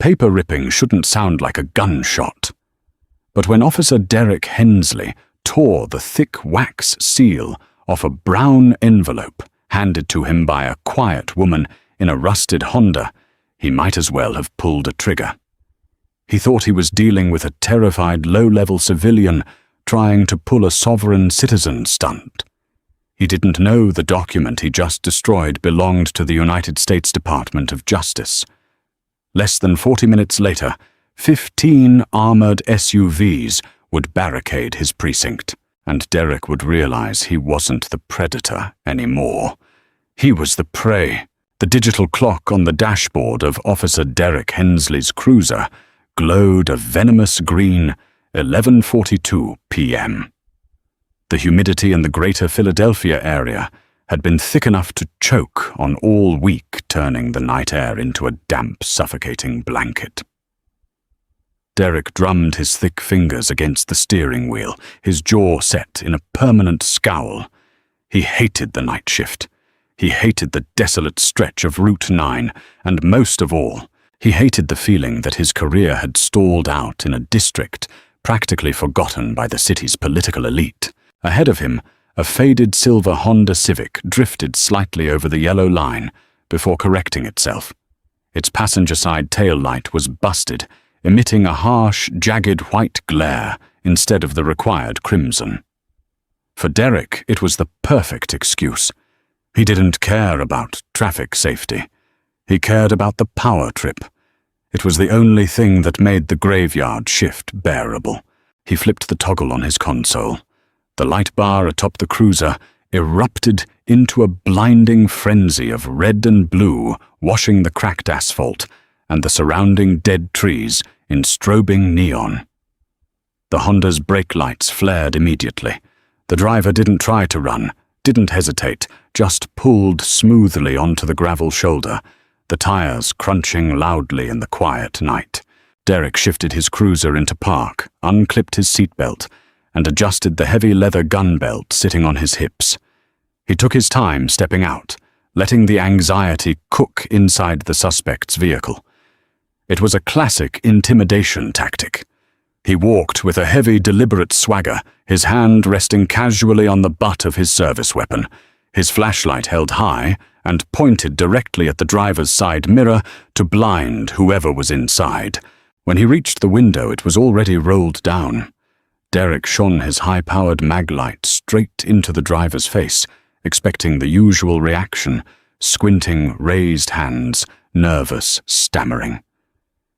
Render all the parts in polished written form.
paper ripping shouldn't sound like a gunshot. But when Officer Derek Hensley tore the thick wax seal off a brown envelope handed to him by a quiet woman in a rusted Honda, he might as well have pulled a trigger. He thought he was dealing with a terrified low-level civilian trying to pull a sovereign citizen stunt. He didn't know the document he just destroyed belonged to the United States Department of Justice. Less than 40 minutes later, 15 armored SUVs would barricade his precinct, and Derek would realize he wasn't the predator anymore. He was the prey. The digital clock on the dashboard of Officer Derek Hensley's cruiser glowed a venomous green 11:42 p.m. The humidity in the greater Philadelphia area had been thick enough to choke on all week, turning the night air into a damp, suffocating blanket. Derek drummed his thick fingers against the steering wheel, his jaw set in a permanent scowl. He hated the night shift. He hated the desolate stretch of Route 9, and most of all, he hated the feeling that his career had stalled out in a district practically forgotten by the city's political elite. Ahead of him, a faded silver Honda Civic drifted slightly over the yellow line before correcting itself. Its passenger side tail light was busted, emitting a harsh, jagged white glare instead of the required crimson. For Derek, it was the perfect excuse. He didn't care about traffic safety. He cared about the power trip. It was the only thing that made the graveyard shift bearable. He flipped the toggle on his console. The light bar atop the cruiser erupted into a blinding frenzy of red and blue, washing the cracked asphalt and the surrounding dead trees in strobing neon. The Honda's brake lights flared immediately. The driver didn't try to run, didn't hesitate, just pulled smoothly onto the gravel shoulder, the tires crunching loudly in the quiet night. Derek shifted his cruiser into park, unclipped his seatbelt, and adjusted the heavy leather gun belt sitting on his hips. He took his time stepping out, letting the anxiety cook inside the suspect's vehicle. It was a classic intimidation tactic. He walked with a heavy, deliberate swagger, his hand resting casually on the butt of his service weapon, his flashlight held high and pointed directly at the driver's side mirror to blind whoever was inside. When he reached the window, it was already rolled down. Derek shone his high-powered maglite straight into the driver's face, expecting the usual reaction, squinting, raised hands, nervous, stammering.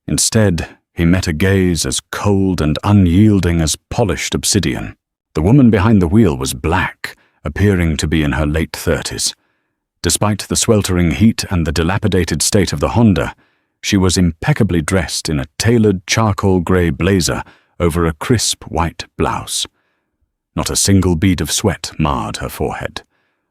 Instead, he met a gaze as cold and unyielding as polished obsidian. The woman behind the wheel was black, appearing to be in her late 30s. Despite the sweltering heat and the dilapidated state of the Honda, she was impeccably dressed in a tailored charcoal grey blazer over a crisp white blouse. Not a single bead of sweat marred her forehead.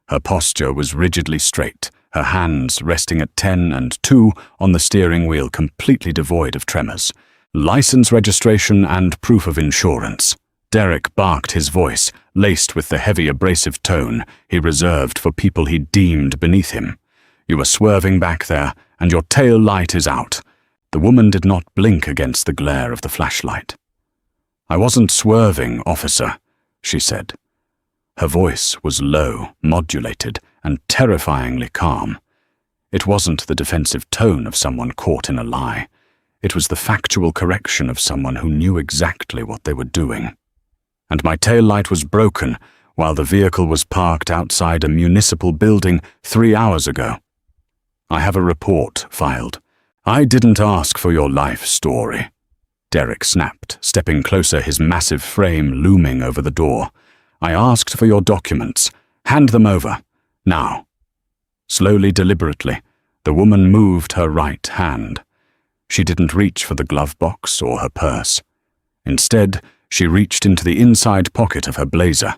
Her posture was rigidly straight, her hands resting at 10 and 2 on the steering wheel, completely devoid of tremors. License registration and proof of insurance. Derek barked his voice, laced with the heavy abrasive tone he reserved for people he deemed beneath him. You are swerving back there, and your tail light is out. The woman did not blink against the glare of the flashlight. I wasn't swerving, officer, she said. Her voice was low, modulated, and terrifyingly calm. It wasn't the defensive tone of someone caught in a lie. It was the factual correction of someone who knew exactly what they were doing. And my taillight was broken while the vehicle was parked outside a municipal building 3 hours ago. I have a report filed. I didn't ask for your life story. Derek snapped, stepping closer, his massive frame looming over the door. I asked for your documents. Hand them over. Now. Slowly, deliberately, the woman moved her right hand. She didn't reach for the glove box or her purse. Instead, she reached into the inside pocket of her blazer.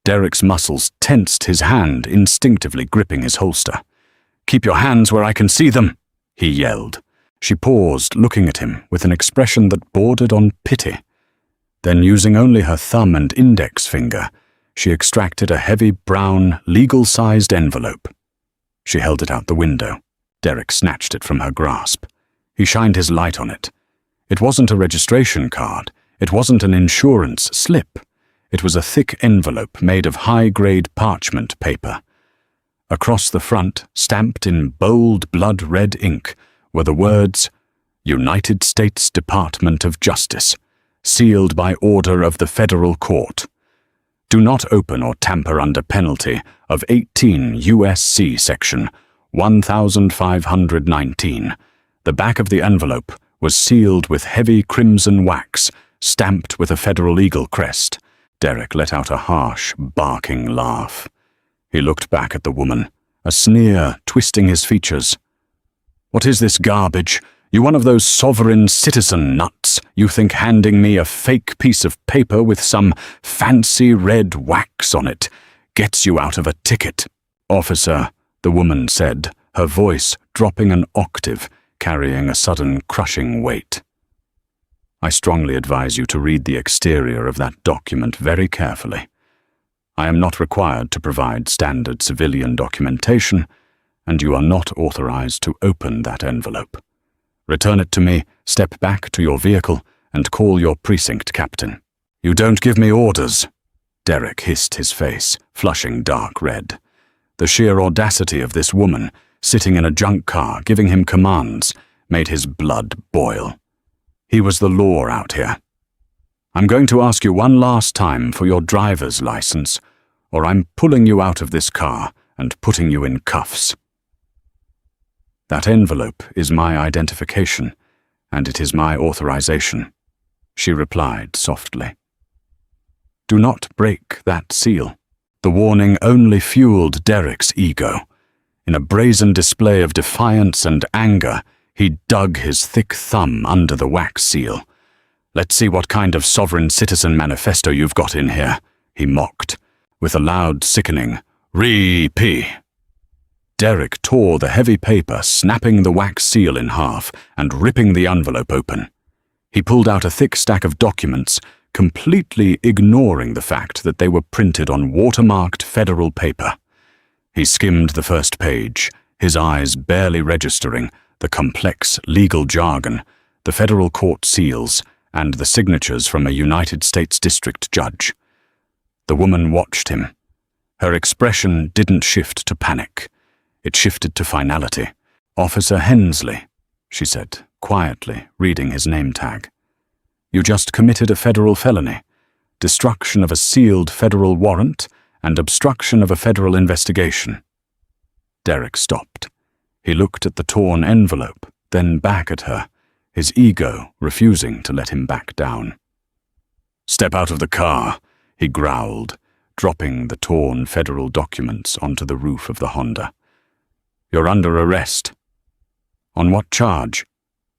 Derek's muscles tensed, his hand instinctively gripping his holster. Keep your hands where I can see them, he yelled. She paused, looking at him with an expression that bordered on pity. Then, using only her thumb and index finger, she extracted a heavy brown, legal-sized envelope. She held it out the window. Derek snatched it from her grasp. He shined his light on it. It wasn't a registration card. It wasn't an insurance slip. It was a thick envelope made of high-grade parchment paper. Across the front, stamped in bold blood-red ink, were the words, United States Department of Justice, sealed by order of the Federal Court. Do not open or tamper under penalty of 18 U.S.C. Section 1519. The back of the envelope was sealed with heavy crimson wax, stamped with a Federal Eagle crest. Derek let out a harsh, barking laugh. He looked back at the woman, a sneer twisting his features. "What is this garbage? You one of those sovereign citizen nuts? You think handing me a fake piece of paper with some fancy red wax on it gets you out of a ticket?" "Officer," the woman said, her voice dropping an octave, carrying a sudden crushing weight. "I strongly advise you to read the exterior of that document very carefully. I am not required to provide standard civilian documentation, and you are not authorized to open that envelope. Return it to me, step back to your vehicle, and call your precinct captain." "You don't give me orders," Derek hissed, his face flushing dark red. The sheer audacity of this woman, sitting in a junk car giving him commands, made his blood boil. He was the law out here. "I'm going to ask you one last time for your driver's license, or I'm pulling you out of this car and putting you in cuffs." "That envelope is my identification, and it is my authorization," she replied softly. "Do not break that seal." The warning only fueled Derek's ego. In a brazen display of defiance and anger, he dug his thick thumb under the wax seal. "Let's see what kind of sovereign citizen manifesto you've got in here," he mocked, with a loud, sickening "Re-P." Derek tore the heavy paper, snapping the wax seal in half and ripping the envelope open. He pulled out a thick stack of documents, completely ignoring the fact that they were printed on watermarked federal paper. He skimmed the first page, his eyes barely registering the complex legal jargon, the federal court seals, and the signatures from a United States district judge. The woman watched him. Her expression didn't shift to panic. It shifted to finality. "Officer Hensley," she said, quietly reading his name tag. "You just committed a federal felony, destruction of a sealed federal warrant, and obstruction of a federal investigation." Derek stopped. He looked at the torn envelope, then back at her, his ego refusing to let him back down. "Step out of the car," he growled, dropping the torn federal documents onto the roof of the Honda. "You're under arrest." "On what charge?"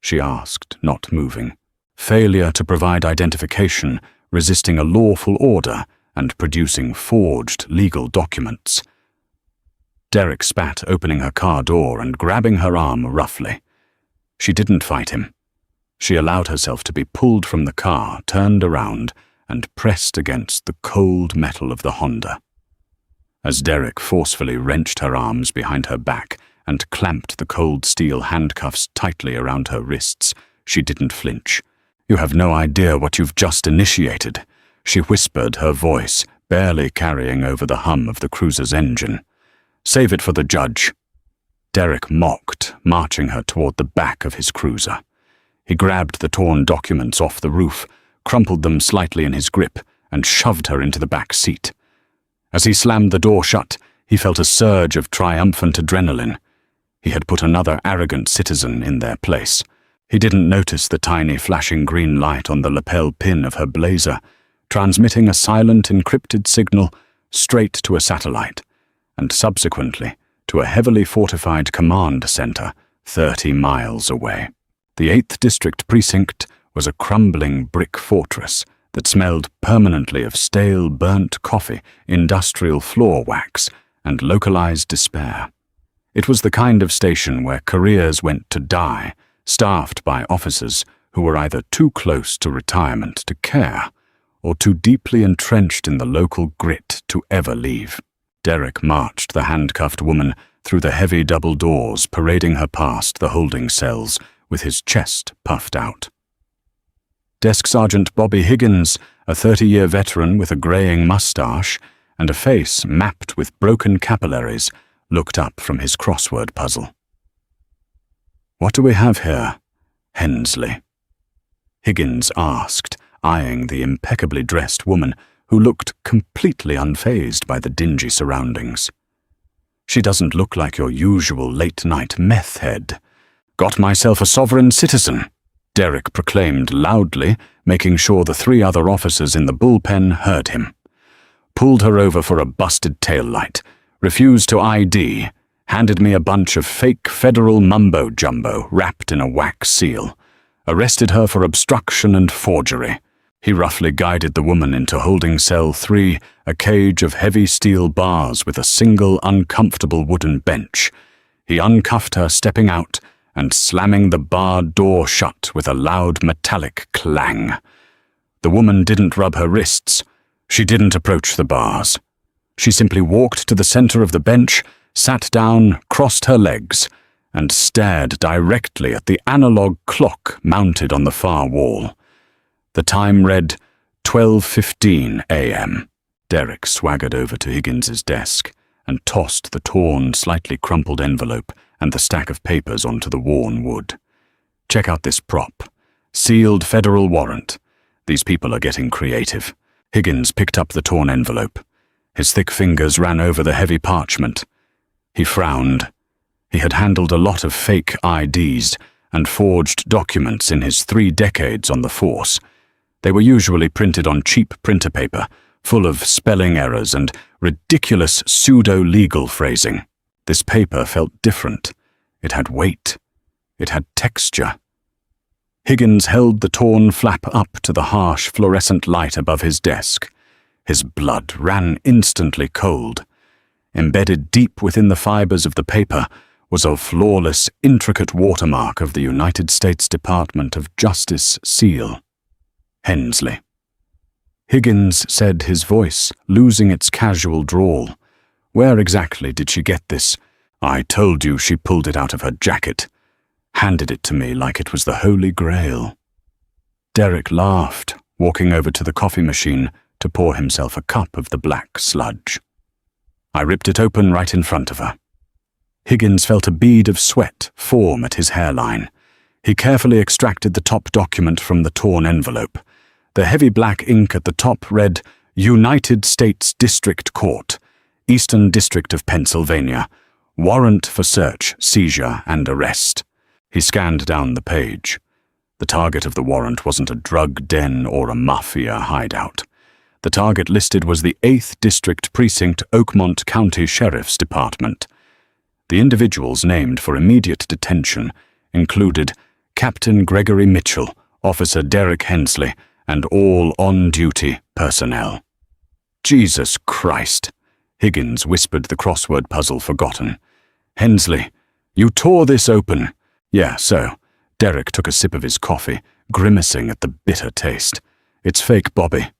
she asked, not moving. "Failure to provide identification, resisting a lawful order, and producing forged legal documents." Derek spat, opening her car door and grabbing her arm roughly. She didn't fight him. She allowed herself to be pulled from the car, turned around, and pressed against the cold metal of the Honda. As Derek forcefully wrenched her arms behind her back and clamped the cold steel handcuffs tightly around her wrists, she didn't flinch. "You have no idea what you've just initiated," she whispered, her voice barely carrying over the hum of the cruiser's engine. "Save it for the judge." Derek mocked, marching her toward the back of his cruiser. He grabbed the torn documents off the roof, crumpled them slightly in his grip, and shoved her into the back seat. As he slammed the door shut, he felt a surge of triumphant adrenaline. He had put another arrogant citizen in their place. He didn't notice the tiny flashing green light on the lapel pin of her blazer, transmitting a silent encrypted signal straight to a satellite, and subsequently to a heavily fortified command center 30 miles away. The 8th District Precinct was a crumbling brick fortress that smelled permanently of stale, burnt coffee, industrial floor wax, and localized despair. It was the kind of station where careers went to die, staffed by officers who were either too close to retirement to care, or too deeply entrenched in the local grit to ever leave. Derek marched the handcuffed woman through the heavy double doors, parading her past the holding cells with his chest puffed out. Desk Sergeant Bobby Higgins, a 30-year veteran with a greying mustache and a face mapped with broken capillaries, looked up from his crossword puzzle. "What do we have here, Hensley?" Higgins asked, eyeing the impeccably dressed woman who looked completely unfazed by the dingy surroundings. "She doesn't look like your usual late-night meth head." "Got myself a sovereign citizen," Derek proclaimed loudly, making sure the 3 other officers in the bullpen heard him. "Pulled her over for a busted taillight, refused to ID, handed me a bunch of fake federal mumbo-jumbo wrapped in a wax seal, arrested her for obstruction and forgery." He roughly guided the woman into holding cell 3, a cage of heavy steel bars with a single uncomfortable wooden bench. He uncuffed her, stepping out and slamming the barred door shut with a loud metallic clang. The woman didn't rub her wrists. She didn't approach the bars. She simply walked to the center of the bench, sat down, crossed her legs, and stared directly at the analog clock mounted on the far wall. The time read 12:15 a.m. Derek swaggered over to Higgins's desk and tossed the torn, slightly crumpled envelope and the stack of papers onto the worn wood. "Check out this prop. Sealed federal warrant. These people are getting creative." Higgins picked up the torn envelope. His thick fingers ran over the heavy parchment. He frowned. He had handled a lot of fake IDs and forged documents in his 3 decades on the force. They were usually printed on cheap printer paper, full of spelling errors and ridiculous pseudo-legal phrasing. This paper felt different. It had weight. It had texture. Higgins held the torn flap up to the harsh fluorescent light above his desk. His blood ran instantly cold. Embedded deep within the fibers of the paper was a flawless, intricate watermark of the United States Department of Justice seal. Hensley. Higgins said, his voice losing its casual drawl. "Where exactly did she get this?" "I told you she pulled it out of her jacket. Handed it to me like it was the Holy Grail." Derek laughed, walking over to the coffee machine to pour himself a cup of the black sludge. "I ripped it open right in front of her." Higgins felt a bead of sweat form at his hairline. He carefully extracted the top document from the torn envelope. The heavy black ink at the top read, "United States District Court, Eastern District of Pennsylvania. Warrant for search, seizure, and arrest." He scanned down the page. The target of the warrant wasn't a drug den or a mafia hideout. The target listed was the 8th District Precinct, Oakmont County Sheriff's Department. The individuals named for immediate detention included Captain Gregory Mitchell, Officer Derek Hensley, and all on-duty personnel. "Jesus Christ," Higgins whispered, the crossword puzzle forgotten. "Hensley, you tore this open." "Yeah, so." Derek took a sip of his coffee, grimacing at the bitter taste. "It's fake, Bobby."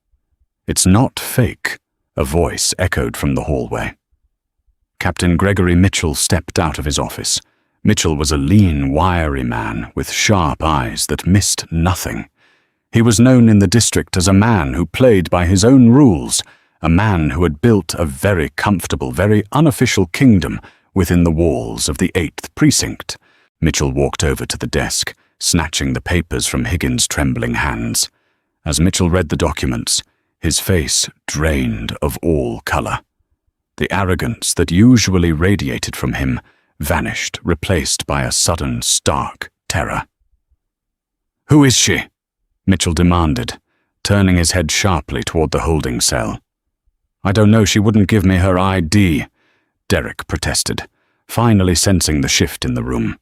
"It's not fake," a voice echoed from the hallway. Captain Gregory Mitchell stepped out of his office. Mitchell was a lean, wiry man with sharp eyes that missed nothing. He was known in the district as a man who played by his own rules, a man who had built a very comfortable, very unofficial kingdom within the walls of the 8th Precinct. Mitchell walked over to the desk, snatching the papers from Higgins' trembling hands. As Mitchell read the documents, his face drained of all color. The arrogance that usually radiated from him vanished, replaced by a sudden, stark terror. "Who is she?" Mitchell demanded, turning his head sharply toward the holding cell. "I don't know, she wouldn't give me her ID," Derek protested, finally sensing the shift in the room.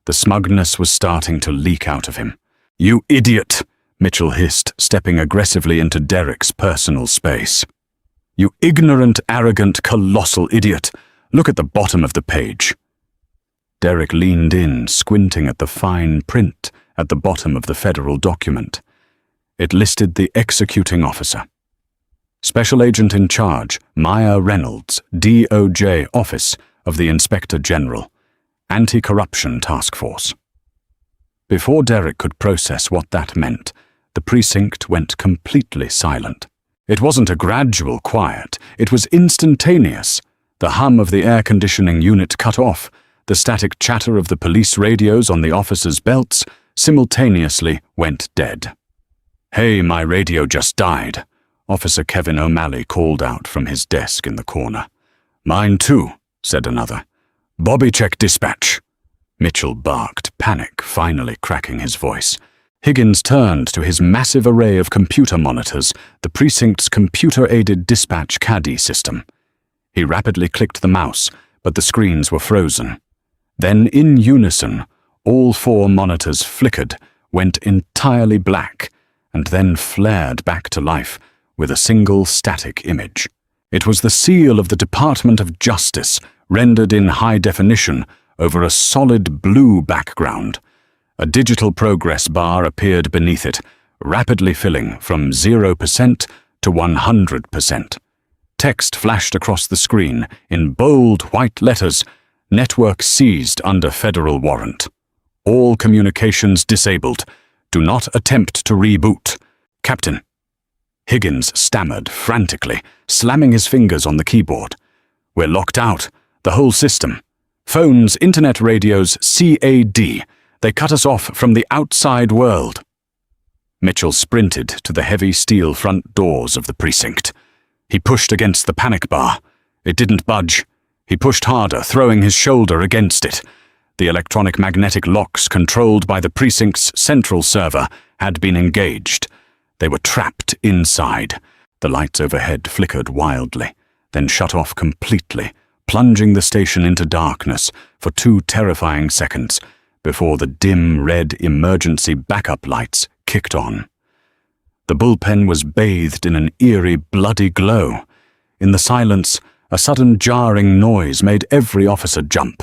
The smugness was starting to leak out of him. "You idiot!" Mitchell hissed, stepping aggressively into Derek's personal space. "You ignorant, arrogant, colossal idiot! Look at the bottom of the page." Derek leaned in, squinting at the fine print at the bottom of the federal document. It listed the executing officer. Special Agent in Charge, Maya Reynolds, DOJ Office of the Inspector General, Anti-Corruption Task Force. Before Derek could process what that meant, the precinct went completely silent. It wasn't a gradual quiet, it was instantaneous. The hum of the air conditioning unit cut off, the static chatter of the police radios on the officers' belts simultaneously went dead. "Hey, my radio just died," Officer Kevin O'Malley called out from his desk in the corner. "Mine too," said another. "Bobby, check dispatch." Mitchell barked, panic finally cracking his voice. Higgins turned to his massive array of computer monitors, the precinct's computer-aided dispatch caddy system. He rapidly clicked the mouse, but the screens were frozen. Then, in unison, all 4 monitors flickered, went entirely black, and then flared back to life with a single static image. It was the seal of the Department of Justice, rendered in high definition over a solid blue background. A digital progress bar appeared beneath it, rapidly filling from 0% to 100%. Text flashed across the screen in bold white letters, "Network seized under federal warrant. All communications disabled. Do not attempt to reboot. Captain." Higgins stammered frantically, slamming his fingers on the keyboard. "We're locked out. The whole system. Phones, internet radios, CAD. They cut us off from the outside world." Mitchell sprinted to the heavy steel front doors of the precinct. He pushed against the panic bar. It didn't budge. He pushed harder, throwing his shoulder against it. The electronic magnetic locks controlled by the precinct's central server had been engaged. They were trapped inside. The lights overhead flickered wildly, then shut off completely, plunging the station into darkness for 2 terrifying seconds before the dim red emergency backup lights kicked on. The bullpen was bathed in an eerie, bloody glow. In the silence, a sudden jarring noise made every officer jump.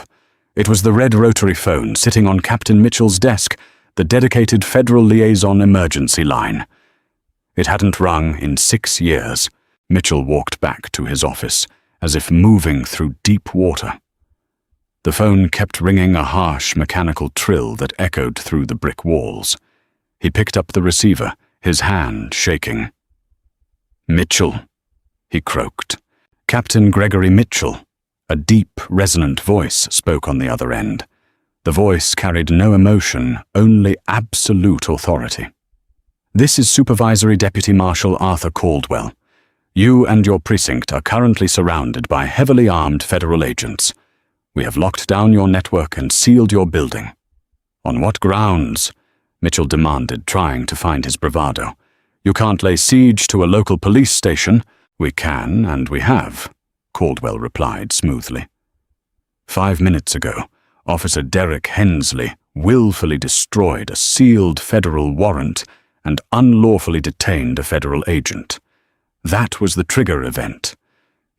It was the red rotary phone sitting on Captain Mitchell's desk, the dedicated Federal Liaison emergency line. It hadn't rung in 6 years. Mitchell walked back to his office, as if moving through deep water. The phone kept ringing a harsh mechanical trill that echoed through the brick walls. He picked up the receiver, his hand shaking. "Mitchell," he croaked. "Captain Gregory Mitchell." A deep, resonant voice spoke on the other end. The voice carried no emotion, only absolute authority. "This is Supervisory Deputy Marshal Arthur Caldwell. You and your precinct are currently surrounded by heavily armed federal agents. We have locked down your network and sealed your building." "On what grounds?" Mitchell demanded, trying to find his bravado. "You can't lay siege to a local police station." "We can, and we have," Caldwell replied smoothly. 5 minutes ago, Officer Derek Hensley willfully destroyed a sealed federal warrant and unlawfully detained a federal agent. That was the trigger event.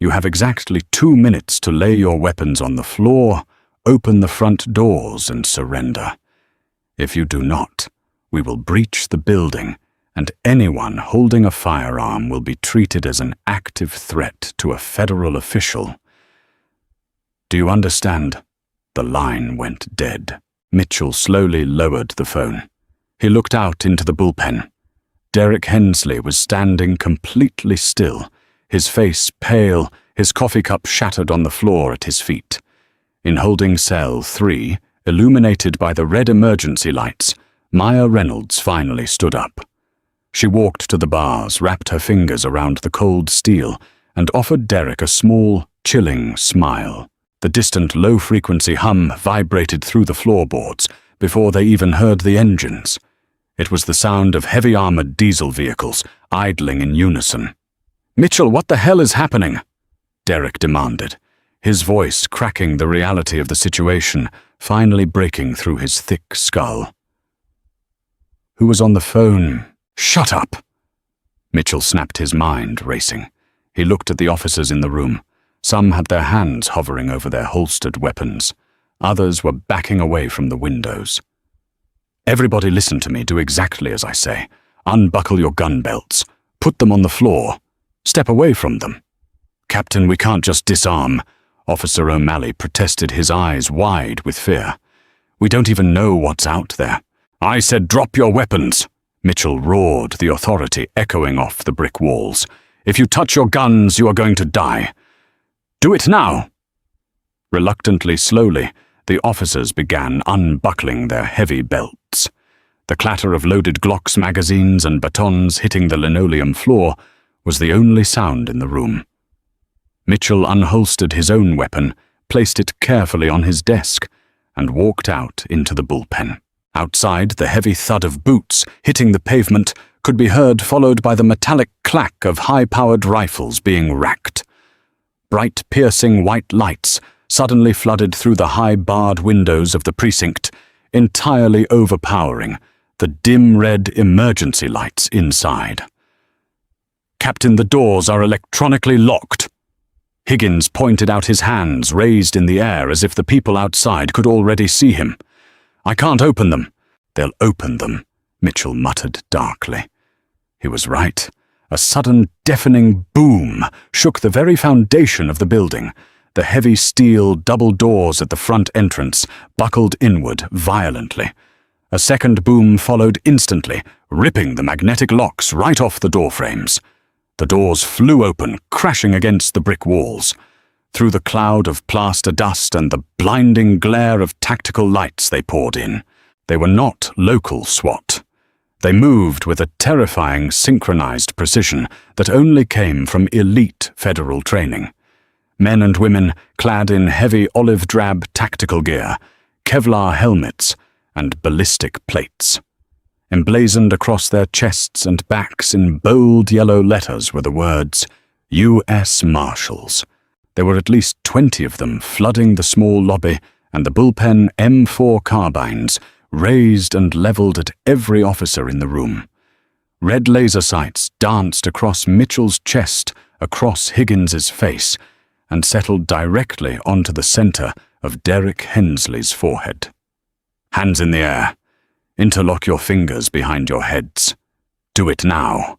You have exactly 2 minutes to lay your weapons on the floor, open the front doors, and surrender. If you do not, we will breach the building, and anyone holding a firearm will be treated as an active threat to a federal official. Do you understand? The line went dead. Mitchell slowly lowered the phone. He looked out into the bullpen. Derek Hensley was standing completely still, his face pale, his coffee cup shattered on the floor at his feet. In holding cell 3, illuminated by the red emergency lights, Maya Reynolds finally stood up. She walked to the bars, wrapped her fingers around the cold steel, and offered Derek a small, chilling smile. The distant low-frequency hum vibrated through the floorboards before they even heard the engines. It was the sound of heavy-armored diesel vehicles idling in unison. "Mitchell, what the hell is happening?" Derek demanded, his voice cracking the reality of the situation, finally breaking through his thick skull. "Who was on the phone?" "Shut up!" Mitchell snapped, his mind racing. He looked at the officers in the room. Some had their hands hovering over their holstered weapons. Others were backing away from the windows. "Everybody listen to me, do exactly as I say. Unbuckle your gun belts. Put them on the floor. Step away from them." "Captain, we can't just disarm," Officer O'Malley protested, his eyes wide with fear. "We don't even know what's out there. "I said drop your weapons," Mitchell roared, the authority echoing off the brick walls. "If you touch your guns, you are going to die. Do it now." Reluctantly, slowly, the officers began unbuckling their heavy belts. The clatter of loaded Glocks magazines and batons hitting the linoleum floor was the only sound in the room. Mitchell unholstered his own weapon, placed it carefully on his desk, and walked out into the bullpen. Outside, the heavy thud of boots hitting the pavement could be heard, followed by the metallic clack of high-powered rifles being racked. Bright, piercing white lights suddenly flooded through the high-barred windows of the precinct, entirely overpowering the dim red emergency lights inside. "Captain, the doors are electronically locked." Higgins pointed out his hands, raised in the air as if the people outside could already see him. "I can't open them." "They'll open them," Mitchell muttered darkly. He was right. A sudden, deafening boom shook the very foundation of the building. The heavy steel double doors at the front entrance buckled inward violently. A second boom followed instantly, ripping the magnetic locks right off the door frames. The doors flew open, crashing against the brick walls. Through the cloud of plaster dust and the blinding glare of tactical lights they poured in. They were not local SWAT. They moved with a terrifying synchronized precision that only came from elite federal training. Men and women clad in heavy olive-drab tactical gear, Kevlar helmets, and ballistic plates. Emblazoned across their chests and backs in bold yellow letters were the words, U.S. Marshals. There were at least 20 of them flooding the small lobby, and the bullpen M4 carbines raised and leveled at every officer in the room. Red laser sights danced across Mitchell's chest, across Higgins's face, and settled directly onto the center of Derek Hensley's forehead. "Hands in the air. Interlock your fingers behind your heads. Do it now."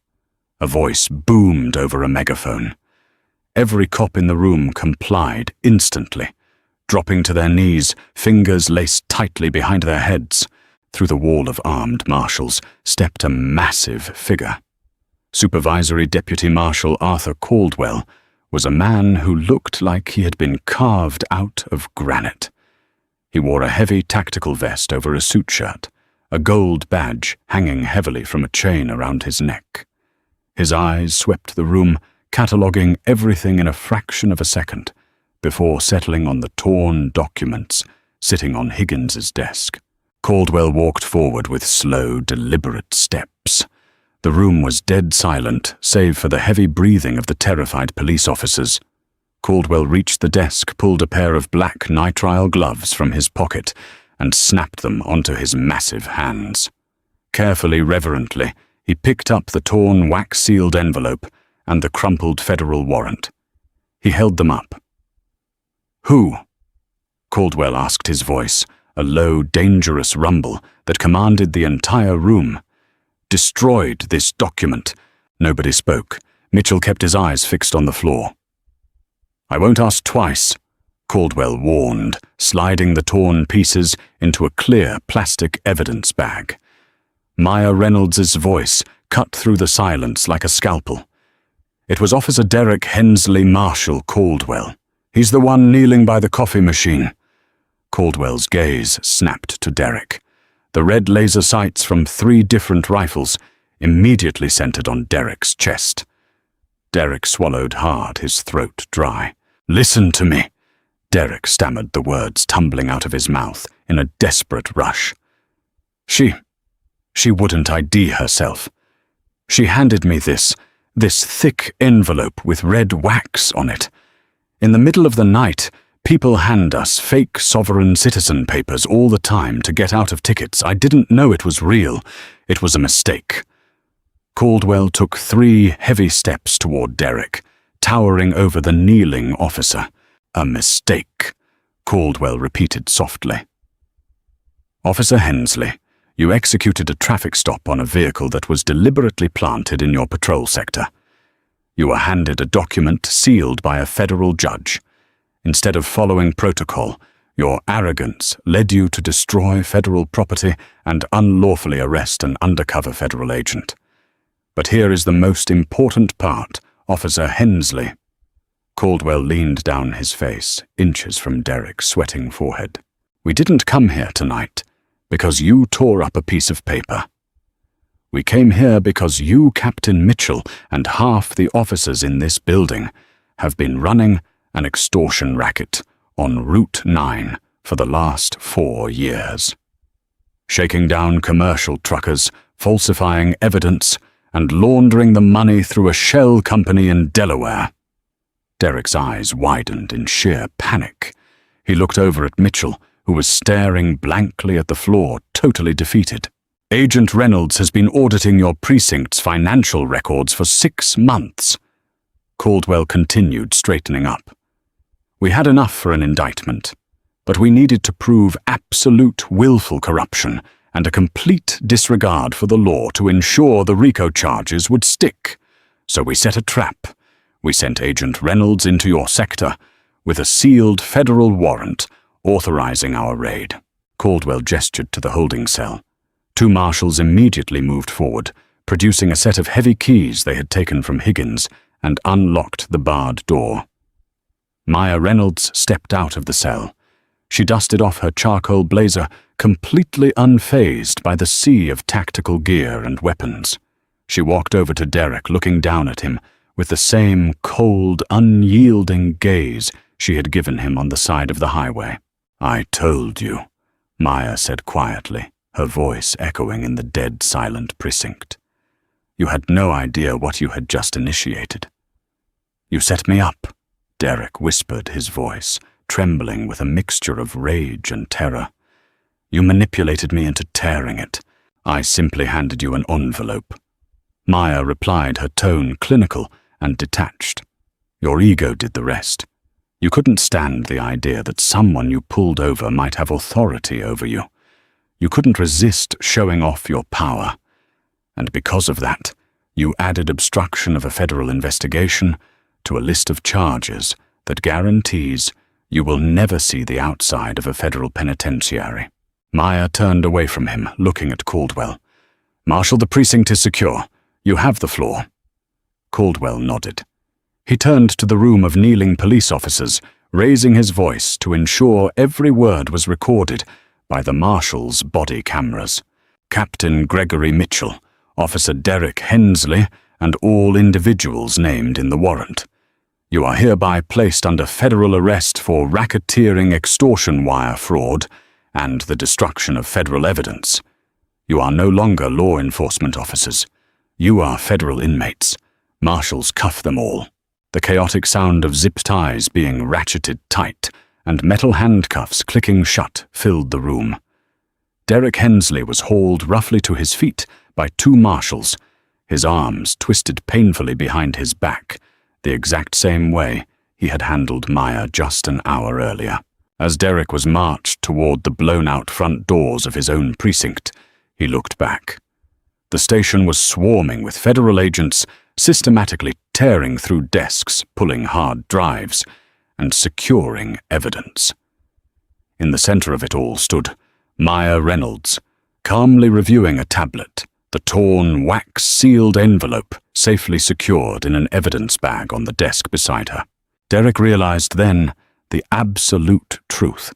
A voice boomed over a megaphone. Every cop in the room complied instantly. Dropping to their knees, fingers laced tightly behind their heads. Through the wall of armed marshals stepped a massive figure. Supervisory Deputy Marshal Arthur Caldwell was a man who looked like he had been carved out of granite. He wore a heavy tactical vest over a suit shirt, a gold badge hanging heavily from a chain around his neck. His eyes swept the room, cataloguing everything in a fraction of a second, before settling on the torn documents sitting on Higgins's desk. Caldwell walked forward with slow, deliberate steps. The room was dead silent, save for the heavy breathing of the terrified police officers. Caldwell reached the desk, pulled a pair of black nitrile gloves from his pocket, and snapped them onto his massive hands. Carefully, reverently, he picked up the torn, wax-sealed envelope and the crumpled federal warrant. He held them up. "Who?" Caldwell asked, his voice, a low, dangerous rumble that commanded the entire room. "Destroyed this document." Nobody spoke. Mitchell kept his eyes fixed on the floor. "I won't ask twice," Caldwell warned, sliding the torn pieces into a clear plastic evidence bag. Maya Reynolds's voice cut through the silence like a scalpel. It was Officer Derek Hensley Marshall Caldwell. "He's the one kneeling by the coffee machine." Caldwell's gaze snapped to Derek. The red laser sights from 3 different rifles immediately centered on Derek's chest. Derek swallowed hard, his throat dry. "Listen to me." Derek stammered, the words tumbling out of his mouth in a desperate rush. She wouldn't ID herself. She handed me this thick envelope with red wax on it. In the middle of the night, people hand us fake sovereign citizen papers all the time to get out of tickets. I didn't know it was real. It was a mistake. Caldwell took 3 heavy steps toward Derek, towering over the kneeling officer. "A mistake," Caldwell repeated softly. "Officer Hensley, you executed a traffic stop on a vehicle that was deliberately planted in your patrol sector. You were handed a document sealed by a federal judge. Instead of following protocol, Your arrogance led you to destroy federal property and unlawfully arrest an undercover federal agent. But here is the most important part, Officer Hensley. Caldwell leaned down his face, inches from Derek's sweating forehead. We didn't come here tonight because you tore up a piece of paper. We came here because you, Captain Mitchell, and half the officers in this building have been running an extortion racket on Route 9 for the last 4 years. Shaking down commercial truckers, falsifying evidence, and laundering the money through a shell company in Delaware. Derek's eyes widened in sheer panic. He looked over at Mitchell, who was staring blankly at the floor, totally defeated. Agent Reynolds has been auditing your precinct's financial records for 6 months. Caldwell continued, straightening up. We had enough for an indictment, but we needed to prove absolute willful corruption and a complete disregard for the law to ensure the RICO charges would stick. So we set a trap. We sent Agent Reynolds into your sector with a sealed federal warrant authorizing our raid. Caldwell gestured to the holding cell. 2 marshals immediately moved forward, producing a set of heavy keys they had taken from Higgins, and unlocked the barred door. Maya Reynolds stepped out of the cell. She dusted off her charcoal blazer, completely unfazed by the sea of tactical gear and weapons. She walked over to Derek, looking down at him with the same cold, unyielding gaze she had given him on the side of the highway. I told you, Maya said quietly, her voice echoing in the dead silent precinct. You had no idea what you had just initiated. You set me up, Derek whispered, his voice trembling with a mixture of rage and terror. You manipulated me into tearing it. I simply handed you an envelope. Maya replied, her tone clinical and detached. Your ego did the rest. You couldn't stand the idea that someone you pulled over might have authority over you. You couldn't resist showing off your power. And because of that, you added obstruction of a federal investigation to a list of charges that guarantees you will never see the outside of a federal penitentiary. Maya turned away from him, looking at Caldwell. Marshal, the precinct is secure. You have the floor. Caldwell nodded. He turned to the room of kneeling police officers, raising his voice to ensure every word was recorded by the Marshals' body cameras. Captain Gregory Mitchell, Officer Derek Hensley, and all individuals named in the warrant. You are hereby placed under federal arrest for racketeering extortion wire fraud and the destruction of federal evidence. You are no longer law enforcement officers. You are federal inmates. Marshals cuff them all. The chaotic sound of zip ties being ratcheted tight and metal handcuffs clicking shut filled the room. Derek Hensley was hauled roughly to his feet by 2 marshals, his arms twisted painfully behind his back, the exact same way he had handled Maya just an hour earlier. As Derek was marched toward the blown-out front doors of his own precinct, he looked back. The station was swarming with federal agents, systematically tearing through desks, pulling hard drives, and securing evidence. In the center of it all stood Maya Reynolds, calmly reviewing a tablet, the torn, wax-sealed envelope safely secured in an evidence bag on the desk beside her. Derek realized then the absolute truth.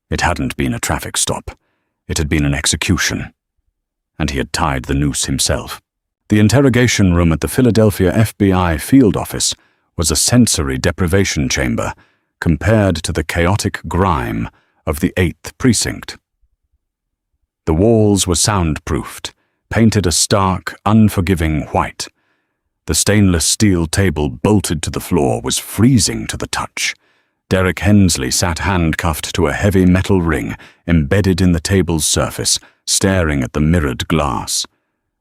It hadn't been a traffic stop. It had been an execution. And he had tied the noose himself. The interrogation room at the Philadelphia FBI field office was a sensory deprivation chamber compared to the chaotic grime of the 8th precinct. The walls were soundproofed, painted a stark, unforgiving white. The stainless steel table bolted to the floor was freezing to the touch. Derek Hensley sat handcuffed to a heavy metal ring embedded in the table's surface, staring at the mirrored glass.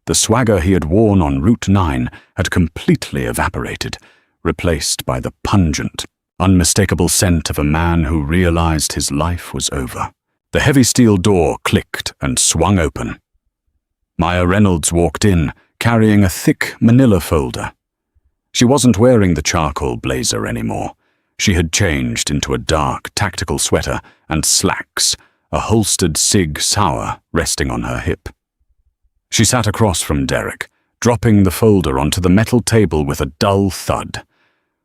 The swagger he had worn on Route 9 had completely evaporated, replaced by the pungent, unmistakable scent of a man who realized his life was over. The heavy steel door clicked and swung open. Maya Reynolds walked in, carrying a thick manila folder. She wasn't wearing the charcoal blazer anymore. She had changed into a dark, tactical sweater and slacks, a holstered Sig Sauer resting on her hip. She sat across from Derek, dropping the folder onto the metal table with a dull thud.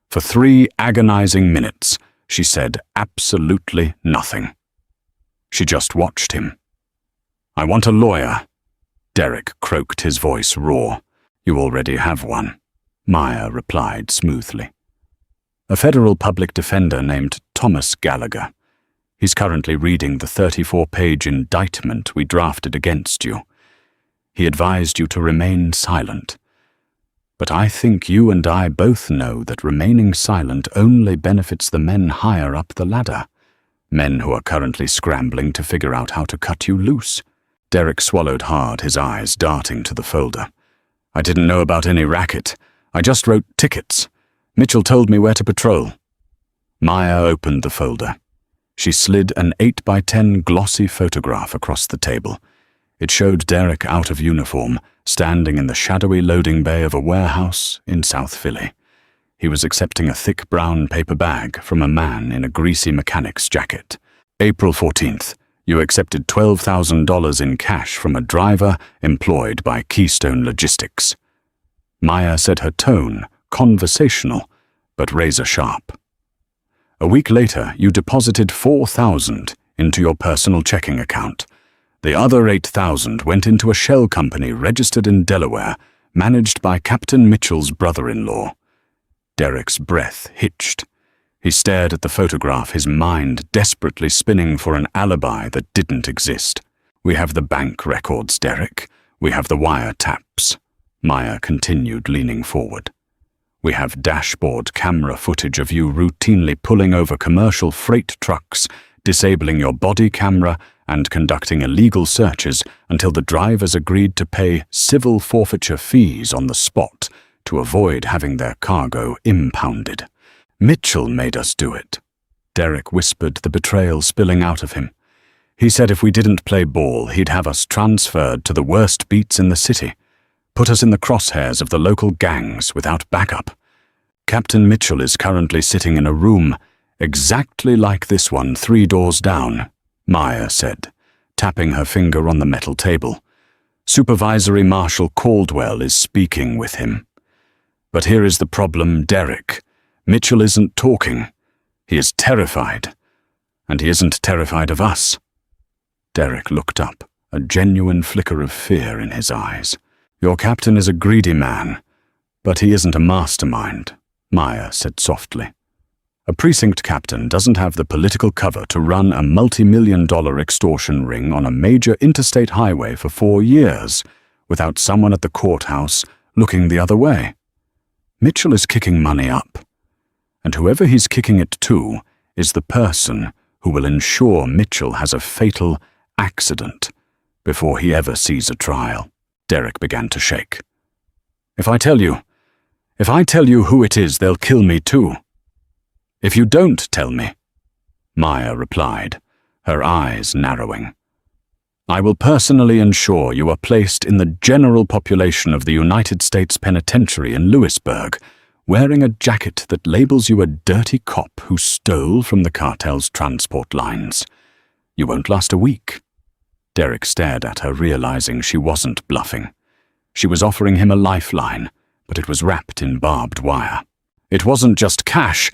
For 3 agonizing minutes, she said absolutely nothing. She just watched him. "I want a lawyer," Derek croaked, his voice raw. "You already have one," Maya replied smoothly. "A federal public defender named Thomas Gallagher. He's currently reading the 34-page indictment we drafted against you. He advised you to remain silent. But I think you and I both know that remaining silent only benefits the men higher up the ladder, men who are currently scrambling to figure out how to cut you loose." Derek swallowed hard, his eyes darting to the folder. "I didn't know about any racket. I just wrote tickets. Mitchell told me where to patrol." Maya opened the folder. She slid an 8x10 glossy photograph across the table. It showed Derek out of uniform, standing in the shadowy loading bay of a warehouse in South Philly. He was accepting a thick brown paper bag from a man in a greasy mechanic's jacket. "April 14th, you accepted $12,000 in cash from a driver employed by Keystone Logistics." Maya said her tone conversational, but razor-sharp. "A week later, you deposited $4,000 into your personal checking account. The other $8,000 went into a shell company registered in Delaware, managed by Captain Mitchell's brother-in-law." Derek's breath hitched. He stared at the photograph, his mind desperately spinning for an alibi that didn't exist. "We have the bank records, Derek. We have the wiretaps," Maya continued, leaning forward. "We have dashboard camera footage of you routinely pulling over commercial freight trucks, disabling your body camera, and conducting illegal searches until the drivers agreed to pay civil forfeiture fees on the spot to avoid having their cargo impounded. Mitchell made us do it." Derek whispered, the betrayal spilling out of him. "He said if we didn't play ball, he'd have us transferred to the worst beats in the city, put us in the crosshairs of the local gangs without backup. Captain Mitchell is currently sitting in a room exactly like this one 3 doors down," Maya said, tapping her finger on the metal table. "Supervisory Marshal Caldwell is speaking with him. But here is the problem, Derek. Mitchell isn't talking. He is terrified. And he isn't terrified of us." Derek looked up, a genuine flicker of fear in his eyes. "Your captain is a greedy man, but he isn't a mastermind," Maya said softly. "A precinct captain doesn't have the political cover to run a multi-million-dollar extortion ring on a major interstate highway for 4 years without someone at the courthouse looking the other way. Mitchell is kicking money up, and whoever he's kicking it to is the person who will ensure Mitchell has a fatal accident before he ever sees a trial." Derek began to shake. If I tell you who it is, they'll kill me too." "If you don't tell me," Maya replied, her eyes narrowing, "I will personally ensure you are placed in the general population of the United States Penitentiary in Lewisburg, wearing a jacket that labels you a dirty cop who stole from the cartel's transport lines. You won't last a week." Derek stared at her, realizing she wasn't bluffing. She was offering him a lifeline, but it was wrapped in barbed wire. "It wasn't just cash,"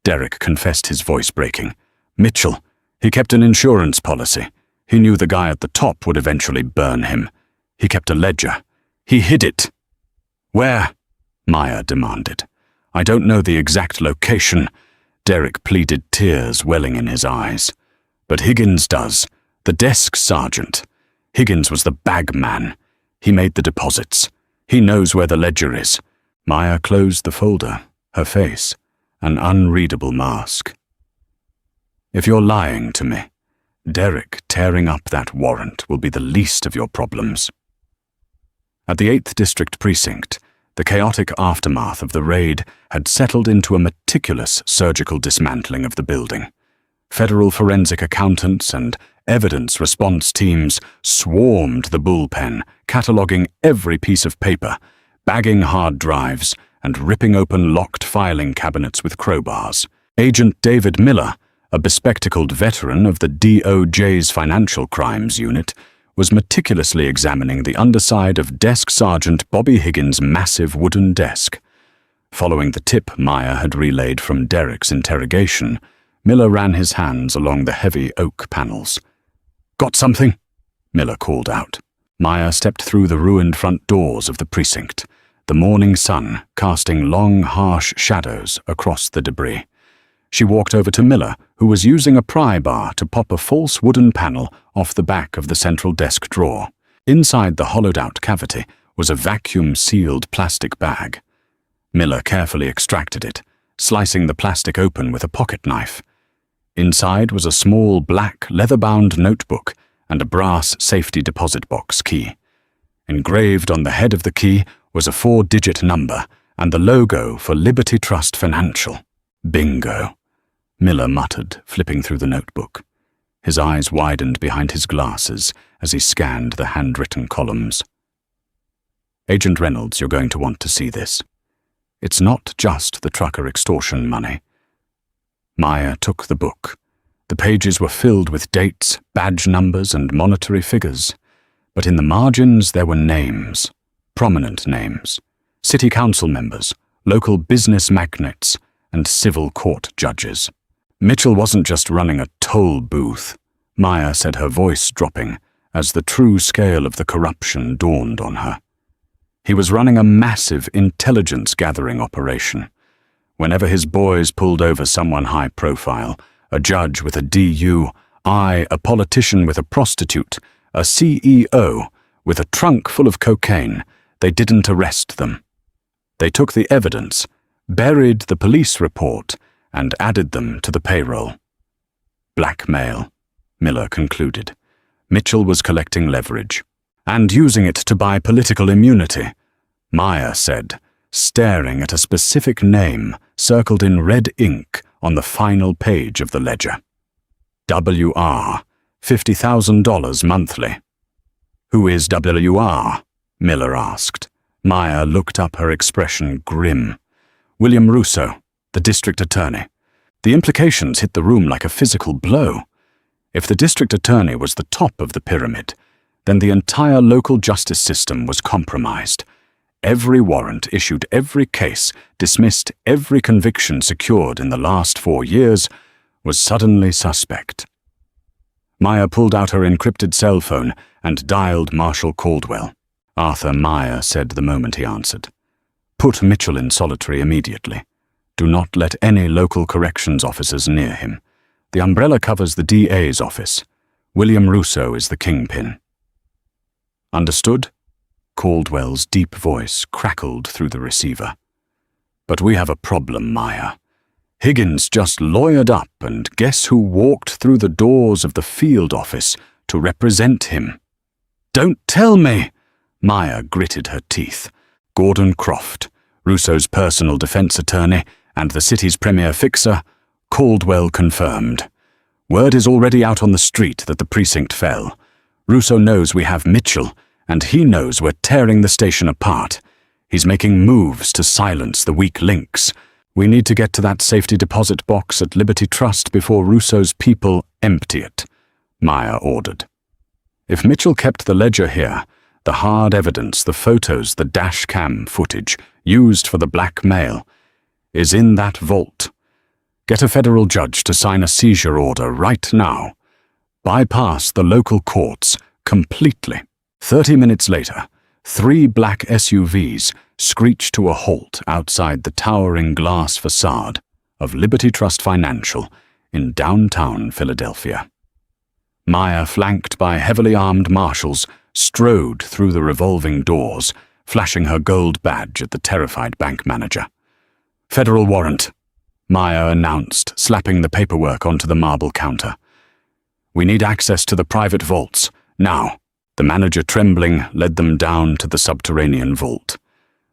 Derek confessed, his voice breaking. "Mitchell, he kept an insurance policy. He knew the guy at the top would eventually burn him. He kept a ledger. He hid it." "Where?" Maya demanded. "I don't know the exact location," Derek pleaded, tears welling in his eyes. "But Higgins does, the desk sergeant. Higgins was the bag man. He made the deposits. He knows where the ledger is." Maya closed the folder, her face an unreadable mask. "If you're lying to me, Derek tearing up that warrant will be the least of your problems." At the 8th District Precinct, the chaotic aftermath of the raid had settled into a meticulous surgical dismantling of the building. Federal forensic accountants and evidence response teams swarmed the bullpen, cataloging every piece of paper, bagging hard drives, and ripping open locked filing cabinets with crowbars. Agent David Miller, a bespectacled veteran of the DOJ's Financial Crimes Unit, was meticulously examining the underside of Desk Sergeant Bobby Higgins' massive wooden desk. Following the tip Maya had relayed from Derek's interrogation, Miller ran his hands along the heavy oak panels. "Got something?" Miller called out. Maya stepped through the ruined front doors of the precinct, the morning sun casting long, harsh shadows across the debris. She walked over to Miller, who was using a pry bar to pop a false wooden panel off the back of the central desk drawer. Inside the hollowed-out cavity was a vacuum-sealed plastic bag. Miller carefully extracted it, slicing the plastic open with a pocket knife. Inside was a small black leather-bound notebook and a brass safety deposit box key. Engraved on the head of the key was a 4-digit number and the logo for Liberty Trust Financial. Bingo, Miller muttered, flipping through the notebook. His eyes widened behind his glasses as he scanned the handwritten columns. "Agent Reynolds, you're going to want to see this. It's not just the trucker extortion money." Maya took the book. The pages were filled with dates, badge numbers, and monetary figures. But in the margins there were names, prominent names, city council members, local business magnates, and civil court judges. Mitchell wasn't just running a toll booth, Maya said, her voice dropping as the true scale of the corruption dawned on her. He was running a massive intelligence-gathering operation. Whenever his boys pulled over someone high-profile, a judge with a DUI, a politician with a prostitute, a CEO with a trunk full of cocaine, they didn't arrest them. They took the evidence, buried the police report, and added them to the payroll. Blackmail, Miller concluded. Mitchell was collecting leverage, and using it to buy political immunity, Maya said, staring at a specific name circled in red ink on the final page of the ledger. WR, $50,000 monthly. "Who is WR?" Miller asked. Maya looked up, her expression grim. "William Russo, the district attorney." The implications hit the room like a physical blow. If the district attorney was the top of the pyramid, then the entire local justice system was compromised. Every warrant issued, every case dismissed, every conviction secured in the last 4 years was suddenly suspect. Maya pulled out her encrypted cell phone and dialed Marshal Caldwell. "Arthur," Maya said the moment he answered. "Put Mitchell in solitary immediately. Do not let any local corrections officers near him. The umbrella covers the DA's office. William Russo is the kingpin." "Understood?" Caldwell's deep voice crackled through the receiver. "But we have a problem, Maya. Higgins just lawyered up, and guess who walked through the doors of the field office to represent him?" "Don't tell me!" Maya gritted her teeth. "Gordon Croft, Russo's personal defense attorney and the city's premier fixer," Caldwell confirmed. "Word is already out on the street that the precinct fell. Russo knows we have Mitchell, and he knows we're tearing the station apart. He's making moves to silence the weak links. We need to get to that safety deposit box at Liberty Trust before Russo's people empty it," Maya ordered. If Mitchell kept the ledger here, the hard evidence, the photos, the dash cam footage used for the blackmail, is in that vault. Get a federal judge to sign a seizure order right now. Bypass the local courts completely. 30 minutes later, 3 black SUVs screeched to a halt outside the towering glass facade of Liberty Trust Financial in downtown Philadelphia. Maya, flanked by heavily armed marshals, strode through the revolving doors, flashing her gold badge at the terrified bank manager. "Federal warrant," Maya announced, slapping the paperwork onto the marble counter. "We need access to the private vaults, now." The manager, trembling, led them down to the subterranean vault.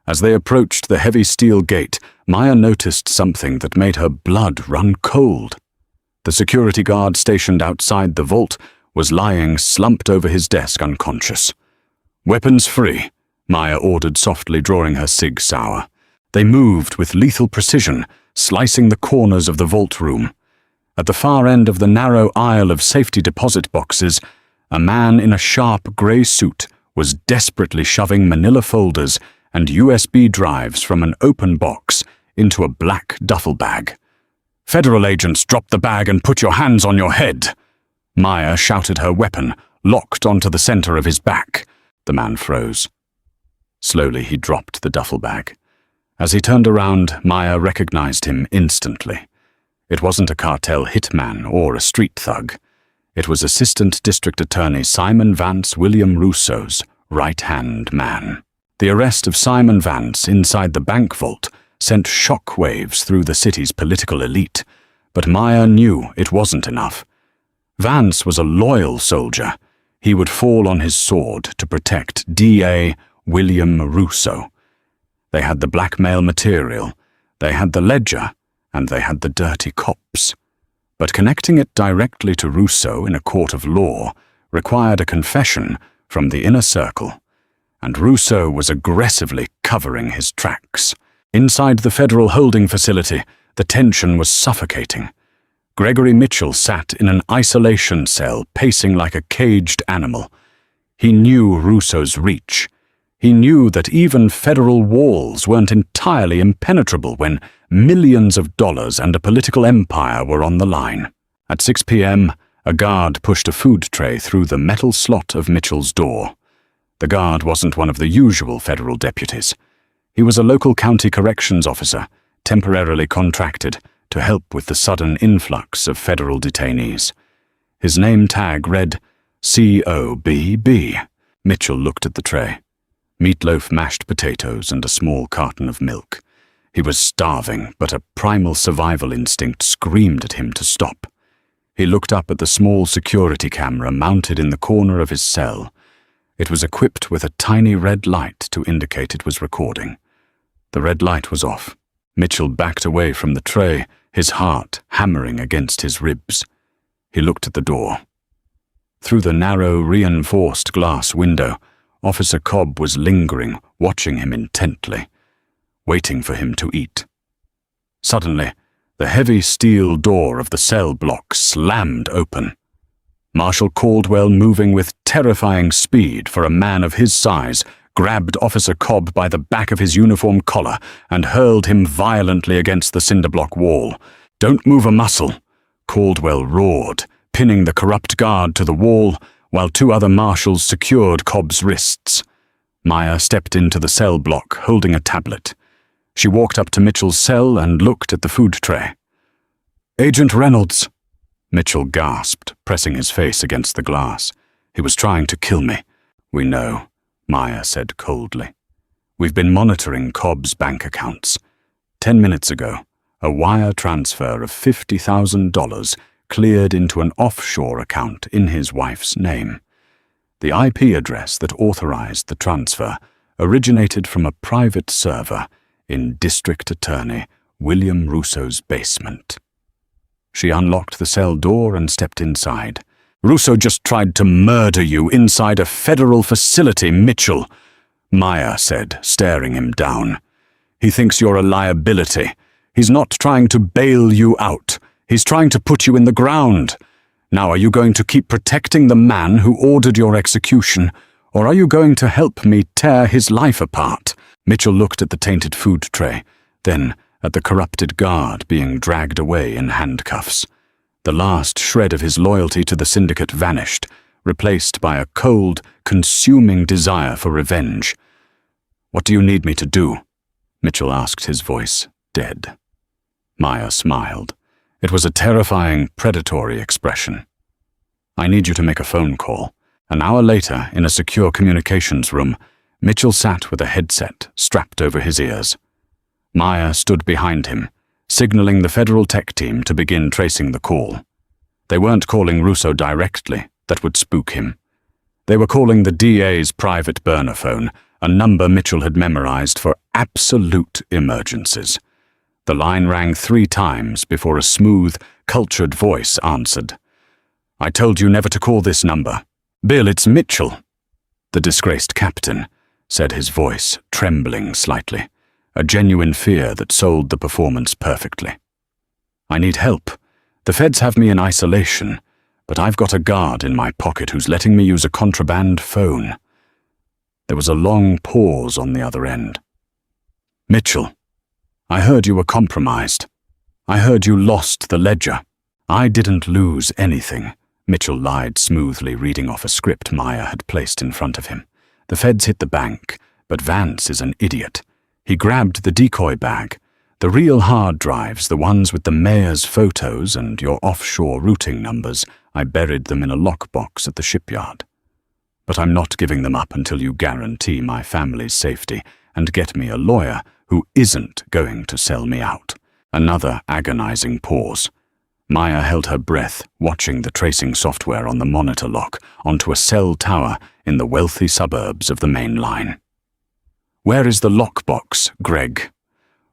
As they approached the heavy steel gate, Maya noticed something that made her blood run cold. The security guard stationed outside the vault was lying slumped over his desk, unconscious. "Weapons free," Maya ordered softly, drawing her Sig Sauer. They moved with lethal precision, slicing the corners of the vault room. At the far end of the narrow aisle of safety deposit boxes, a man in a sharp grey suit was desperately shoving manila folders and USB drives from an open box into a black duffel bag. "Federal agents, drop the bag and put your hands on your head!" Maya shouted, her weapon locked onto the center of his back. The man froze. Slowly he dropped the duffel bag. As he turned around, Maya recognized him instantly. It wasn't a cartel hitman or a street thug. It was Assistant District Attorney Simon Vance William Russo's right-hand man. The arrest of Simon Vance inside the bank vault sent shockwaves through the city's political elite, but Maya knew it wasn't enough. Vance was a loyal soldier. He would fall on his sword to protect D.A. William Russo. They had the blackmail material, they had the ledger, and they had the dirty cops. But connecting it directly to Russo in a court of law required a confession from the inner circle, and Russo was aggressively covering his tracks. Inside the federal holding facility, the tension was suffocating. Gregory Mitchell sat in an isolation cell, pacing like a caged animal. He knew Russo's reach. He knew that even federal walls weren't entirely impenetrable when millions of dollars and a political empire were on the line. At 6 p.m., a guard pushed a food tray through the metal slot of Mitchell's door. The guard wasn't one of the usual federal deputies. He was a local county corrections officer, temporarily contracted to help with the sudden influx of federal detainees. His name tag read COBB. Mitchell looked at the tray. Meatloaf, mashed potatoes, and a small carton of milk. He was starving, but a primal survival instinct screamed at him to stop. He looked up at the small security camera mounted in the corner of his cell. It was equipped with a tiny red light to indicate it was recording. The red light was off. Mitchell backed away from the tray, his heart hammering against his ribs. He looked at the door. Through the narrow, reinforced glass window, Officer Cobb was lingering, watching him intently, waiting for him to eat. Suddenly, the heavy steel door of the cell block slammed open. Marshal Caldwell, moving with terrifying speed for a man of his size, grabbed Officer Cobb by the back of his uniform collar and hurled him violently against the cinderblock wall. "Don't move a muscle," Caldwell roared, pinning the corrupt guard to the wall, while two other marshals secured Cobb's wrists. Maya stepped into the cell block, holding a tablet. She walked up to Mitchell's cell and looked at the food tray. "Agent Reynolds," Mitchell gasped, pressing his face against the glass. "He was trying to kill me." "We know," Maya said coldly. "We've been monitoring Cobb's bank accounts. 10 minutes ago, a wire transfer of $50,000 cleared into an offshore account in his wife's name. The IP address that authorized the transfer originated from a private server in District Attorney William Russo's basement." She unlocked the cell door and stepped inside. "Russo just tried to murder you inside a federal facility, Mitchell," Maya said, staring him down. "He thinks you're a liability. He's not trying to bail you out. He's trying to put you in the ground. Now, are you going to keep protecting the man who ordered your execution, or are you going to help me tear his life apart?" Mitchell looked at the tainted food tray, then at the corrupted guard being dragged away in handcuffs. The last shred of his loyalty to the syndicate vanished, replaced by a cold, consuming desire for revenge. "What do you need me to do?" Mitchell asked, his voice dead. Maya smiled. It was a terrifying, predatory expression. "I need you to make a phone call." An hour later, in a secure communications room, Mitchell sat with a headset strapped over his ears. Maya stood behind him, signaling the federal tech team to begin tracing the call. They weren't calling Russo directly, that would spook him. They were calling the DA's private burner phone, a number Mitchell had memorized for absolute emergencies. The line rang 3 times before a smooth, cultured voice answered. "I told you never to call this number. Bill, it's Mitchell." "The disgraced captain," said his voice, trembling slightly. a genuine fear that sold the performance perfectly. "I need help. The feds have me in isolation, but I've got a guard in my pocket who's letting me use a contraband phone." There was a long pause on the other end. "Mitchell, I heard you were compromised. I heard you lost the ledger." "I didn't lose anything," Mitchell lied smoothly, reading off a script Maya had placed in front of him. "The feds hit the bank, but Vance is an idiot. He grabbed the decoy bag. The real hard drives, the ones with the mayor's photos and your offshore routing numbers, I buried them in a lockbox at the shipyard. But I'm not giving them up until you guarantee my family's safety and get me a lawyer who isn't going to sell me out." Another agonizing pause. Maya held her breath, watching the tracing software on the monitor lock onto a cell tower in the wealthy suburbs of the main line. "Where is the lockbox, Greg?"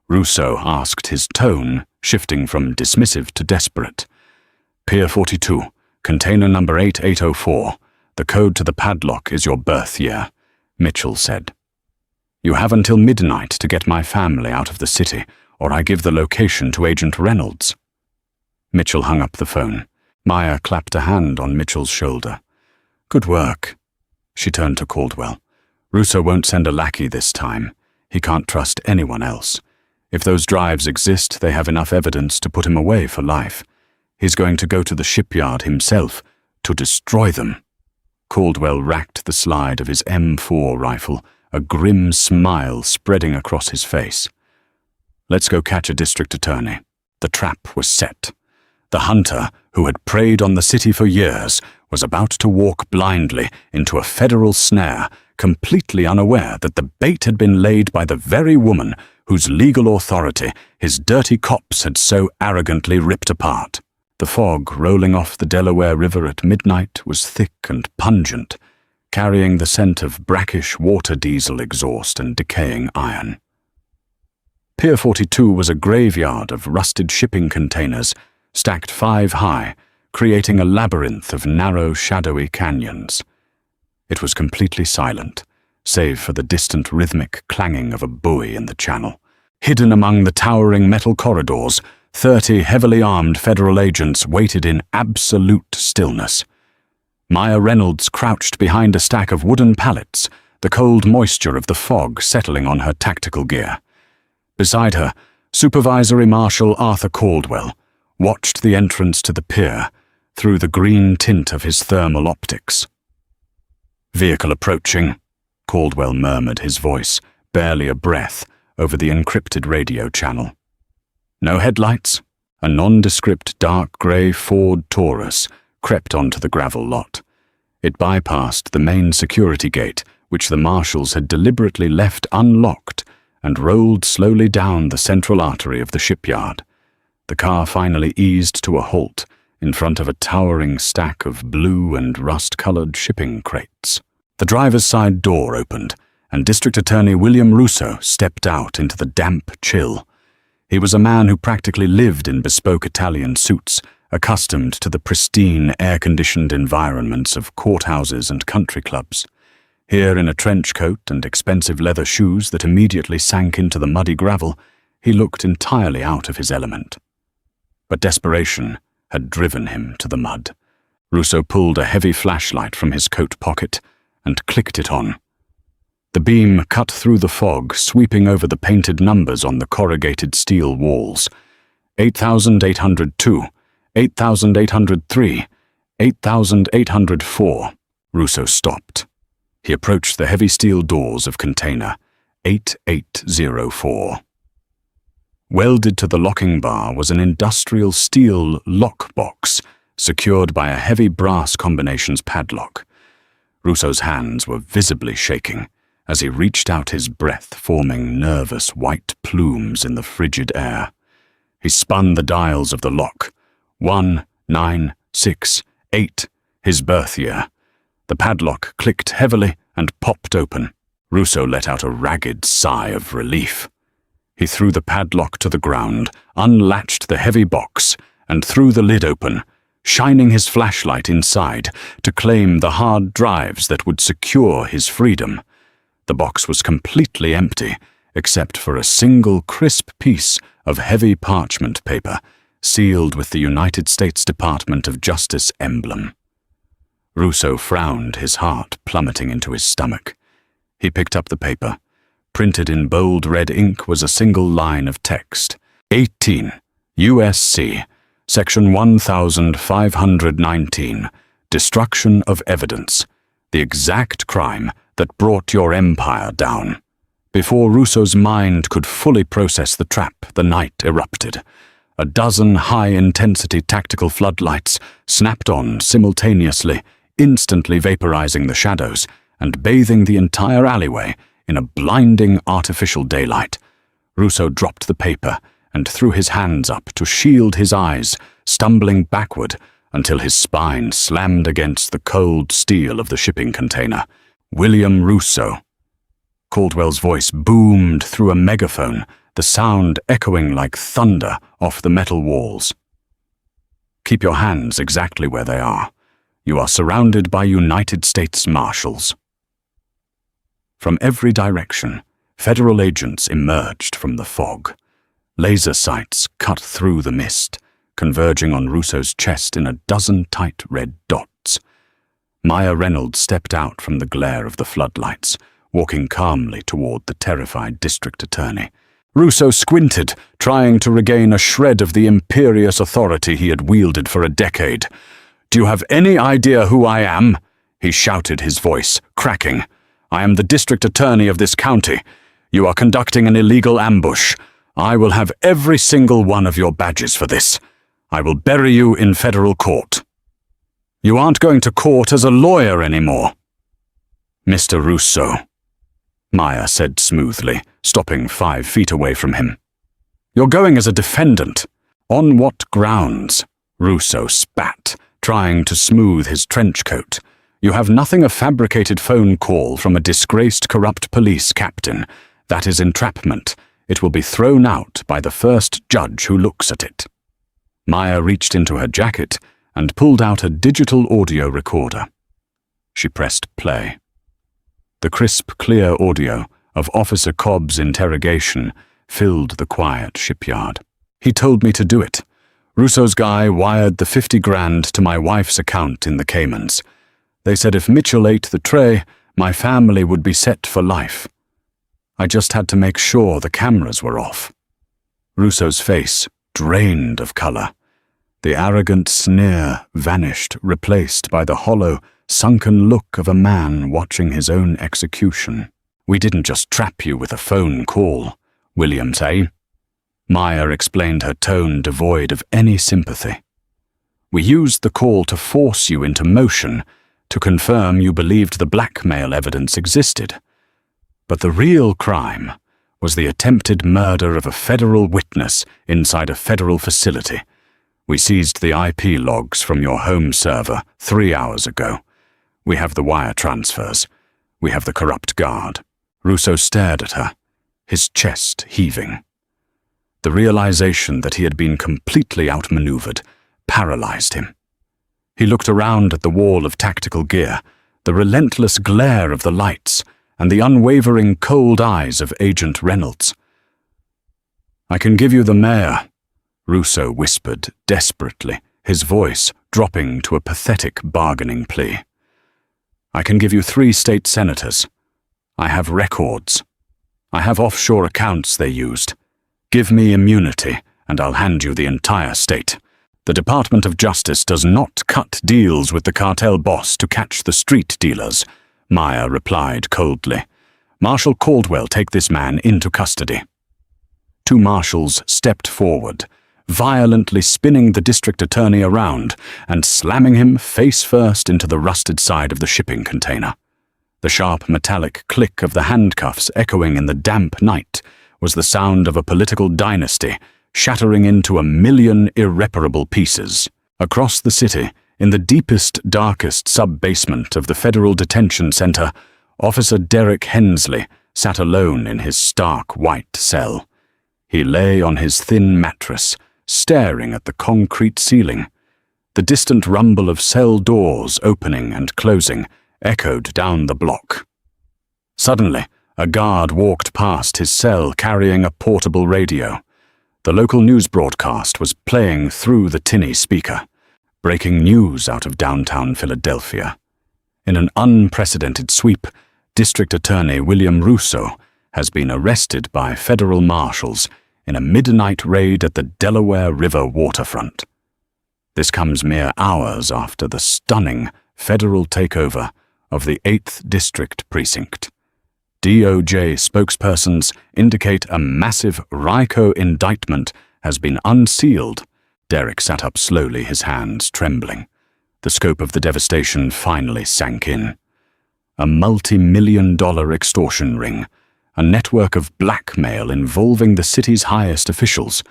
Russo asked, his tone shifting from dismissive to desperate. "Pier 42, container number 8804. The code to the padlock is your birth year," Mitchell said. "You have until midnight to get my family out of the city, or I give the location to Agent Reynolds." Mitchell hung up the phone. Maya clapped a hand on Mitchell's shoulder. "Good work." She turned to Caldwell. "Russo won't send a lackey this time. He can't trust anyone else. If those drives exist, they have enough evidence to put him away for life. He's going to go to the shipyard himself to destroy them." Caldwell racked the slide of his M4 rifle, a grim smile spreading across his face. "Let's go catch a district attorney." The trap was set. The hunter, who had preyed on the city for years, was about to walk blindly into a federal snare, completely unaware that the bait had been laid by the very woman whose legal authority his dirty cops had so arrogantly ripped apart. The fog rolling off the Delaware River at midnight was thick and pungent, carrying the scent of brackish water diesel exhaust and decaying iron. Pier 42 was a graveyard of rusted shipping containers, stacked 5 high, creating a labyrinth of narrow, shadowy canyons. It was completely silent, save for the distant rhythmic clanging of a buoy in the channel. Hidden among the towering metal corridors, 30 heavily armed federal agents waited in absolute stillness. Maya Reynolds crouched behind a stack of wooden pallets, the cold moisture of the fog settling on her tactical gear. Beside her, Supervisory Marshal Arthur Caldwell watched the entrance to the pier through the green tint of his thermal optics. "Vehicle approaching," Caldwell murmured, his voice barely a breath over the encrypted radio channel. No headlights. A nondescript dark grey Ford Taurus crept onto the gravel lot. It bypassed the main security gate, which the marshals had deliberately left unlocked, and rolled slowly down the central artery of the shipyard. The car finally eased to a halt in front of a towering stack of blue and rust-colored shipping crates. The driver's side door opened, and District Attorney William Russo stepped out into the damp chill. He was a man who practically lived in bespoke Italian suits, accustomed to the pristine, air-conditioned environments of courthouses and country clubs. Here, in a trench coat and expensive leather shoes that immediately sank into the muddy gravel, he looked entirely out of his element. But desperation had driven him to the mud. Russo pulled a heavy flashlight from his coat pocket and clicked it on. The beam cut through the fog, sweeping over the painted numbers on the corrugated steel walls. 8,802, 8,803, 8,804. Russo stopped. He approached the heavy steel doors of container 8804. Welded to the locking bar was an industrial steel lockbox, secured by a heavy brass combinations padlock. Russo's hands were visibly shaking as he reached out, his breath forming nervous white plumes in the frigid air. He spun the dials of the lock. 1, 9, 6, 8, his birth year. The padlock clicked heavily and popped open. Russo let out a ragged sigh of relief. He threw the padlock to the ground, unlatched the heavy box, and threw the lid open, shining his flashlight inside to claim the hard drives that would secure his freedom. The box was completely empty, except for a single crisp piece of heavy parchment paper sealed with the United States Department of Justice emblem. Russo frowned, his heart plummeting into his stomach. He picked up the paper. Printed in bold red ink was a single line of text. 18 U.S.C. Section 1519. Destruction of evidence. The exact crime that brought your empire down. Before Russo's mind could fully process the trap, the night erupted. A dozen high-intensity tactical floodlights snapped on simultaneously, instantly vaporizing the shadows and bathing the entire alleyway in a blinding artificial daylight. Russo dropped the paper and threw his hands up to shield his eyes, stumbling backward until his spine slammed against the cold steel of the shipping container. William Russo. Caldwell's voice boomed through a megaphone, the sound echoing like thunder off the metal walls. Keep your hands exactly where they are. You are surrounded by United States Marshals. From every direction, federal agents emerged from the fog. Laser sights cut through the mist, converging on Russo's chest in a dozen tight red dots. Maya Reynolds stepped out from the glare of the floodlights, walking calmly toward the terrified district attorney. Russo squinted, trying to regain a shred of the imperious authority he had wielded for a decade. "Do you have any idea who I am?" he shouted, his voice cracking. "I am the district attorney of this county. You are conducting an illegal ambush. I will have every single one of your badges for this. I will bury you in federal court. You aren't going to court as a lawyer anymore." "Mr. Russo," Maya said smoothly, stopping 5 feet away from him. "You're going as a defendant. On what grounds?" Russo spat, trying to smooth his trench coat. "You have nothing a fabricated phone call from a disgraced corrupt police captain. That is entrapment. It will be thrown out by the first judge who looks at it." Maya reached into her jacket and pulled out a digital audio recorder. She pressed play. The crisp, clear audio of Officer Cobb's interrogation filled the quiet shipyard. "He told me to do it. Russo's guy wired the 50 grand to my wife's account in the Caymans. They said if Mitchell ate the tray, my family would be set for life. I just had to make sure the cameras were off." Russo's face drained of color. The arrogant sneer vanished, replaced by the hollow, sunken look of a man watching his own execution. "We didn't just trap you with a phone call, William say." Maya explained, her tone devoid of any sympathy. "We used the call to force you into motion, to confirm you believed the blackmail evidence existed. But the real crime was the attempted murder of a federal witness inside a federal facility. We seized the IP logs from your home server 3 hours ago. We have the wire transfers. We have the corrupt guard." Russo stared at her, his chest heaving. The realization that he had been completely outmaneuvered paralyzed him. He looked around at the wall of tactical gear, the relentless glare of the lights, and the unwavering cold eyes of Agent Reynolds. "I can give you the mayor," Russo whispered desperately, his voice dropping to a pathetic bargaining plea. "I can give you 3 state senators. I have records. I have offshore accounts they used. Give me immunity, and I'll hand you the entire state. The Department of Justice does not cut deals with the cartel boss to catch the street dealers," Maya replied coldly. "Marshal Caldwell, take this man into custody." 2 marshals stepped forward, violently spinning the district attorney around and slamming him face first into the rusted side of the shipping container. The sharp metallic click of the handcuffs echoing in the damp night was the sound of a political dynasty shattering into 1,000,000 irreparable pieces. Across the city, in the deepest, darkest sub-basement of the Federal Detention Center, Officer Derek Hensley sat alone in his stark white cell. He lay on his thin mattress, staring at the concrete ceiling. The distant rumble of cell doors opening and closing echoed down the block. Suddenly, A guard walked past his cell carrying a portable radio. The local news broadcast was playing through the tinny speaker, breaking news out of downtown Philadelphia. In an unprecedented sweep, District Attorney William Russo has been arrested by federal marshals in a midnight raid at the Delaware River waterfront. This comes mere hours after the stunning federal takeover of the 8th District Precinct. DOJ spokespersons indicate a massive RICO indictment has been unsealed. Derek sat up slowly, his hands trembling. The scope of the devastation finally sank in. A multi-million-dollar extortion ring, a network of blackmail involving the city's highest officials,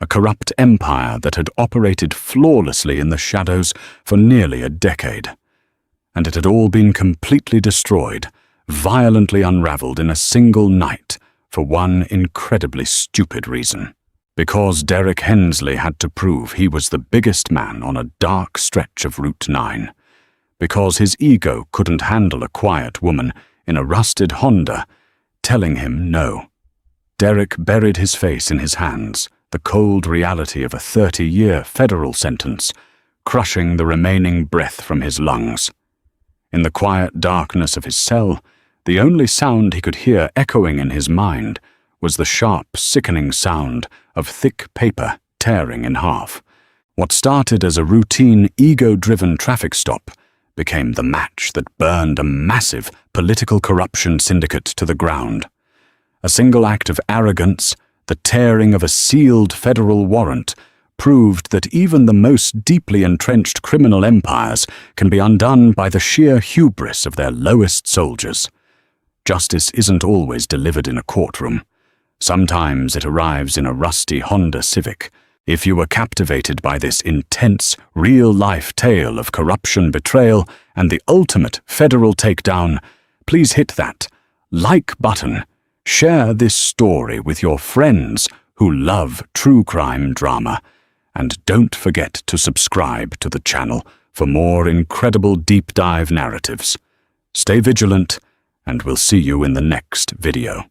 a corrupt empire that had operated flawlessly in the shadows for nearly a decade. And it had all been completely destroyed, violently unraveled in a single night for one incredibly stupid reason. Because Derek Hensley had to prove he was the biggest man on a dark stretch of Route 9. Because his ego couldn't handle a quiet woman in a rusted Honda telling him no. Derek buried his face in his hands, the cold reality of a 30-year federal sentence, crushing the remaining breath from his lungs. In the quiet darkness of his cell, the only sound he could hear echoing in his mind was the sharp, sickening sound of thick paper tearing in half. What started as a routine, ego-driven traffic stop became the match that burned a massive political corruption syndicate to the ground. A single act of arrogance, the tearing of a sealed federal warrant, proved that even the most deeply entrenched criminal empires can be undone by the sheer hubris of their lowest soldiers. Justice isn't always delivered in a courtroom. Sometimes it arrives in a rusty Honda Civic. If you were captivated by this intense, real-life tale of corruption, betrayal, and the ultimate federal takedown, please hit that like button. Share this story with your friends who love true crime drama. And don't forget to subscribe to the channel for more incredible deep dive narratives. Stay vigilant, and we'll see you in the next video.